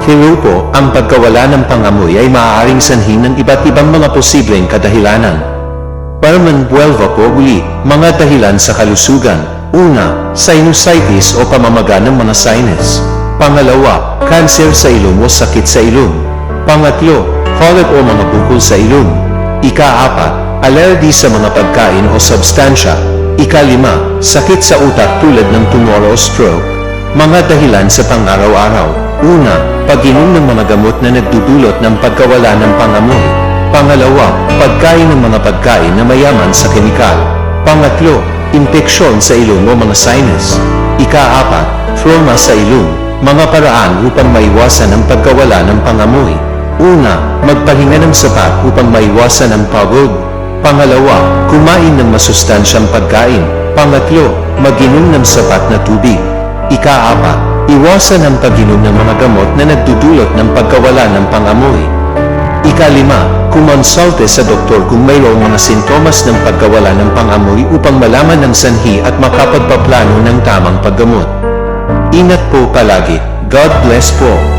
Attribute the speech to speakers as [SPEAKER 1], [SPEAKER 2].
[SPEAKER 1] Hello po, ang pagkawala ng pangamoy ay maaaring sanhi ng iba't ibang mga posibleng kadahilanan. Parman 12 po uli, mga dahilan sa kalusugan. Una, sinusitis o pamamaga ng mga sinus. Pangalawa, cancer sa ilong o sakit sa ilong. Pangatlo, polyp o mga bukol sa ilong. Ika-apat, allergy sa mga pagkain o substansya. Ika-lima, sakit sa utak tulad ng tumor o stroke. Mga dahilan sa pang-araw-araw. Una, pag-inom ng mga gamot na nagdudulot ng pagkawala ng pangamoy. Pangalawa, pagkain ng mga pagkain na mayaman sa kemikal. Pangatlo, impeksyon sa ilong o mga sinus. Ika-apat, trauma sa ilong. Mga paraan upang maiwasan ang pagkawala ng pangamoy. Una, magpahinga ng sapat upang maiwasan ang pagod. Pangalawa, kumain ng masustansyang pagkain. Pangatlo, mag-inom ng sapat na tubig. Ika-apat, iwasan ang pag-inom ng mga gamot na nagdudulot ng pagkawala ng pangamoy. Ika-lima, kumonsulte sa doktor kung mayroong mga sintomas ng pagkawala ng pangamoy upang malaman ang sanhi at makapagpaplano ng tamang paggamot. Ingat po palagi. God bless po.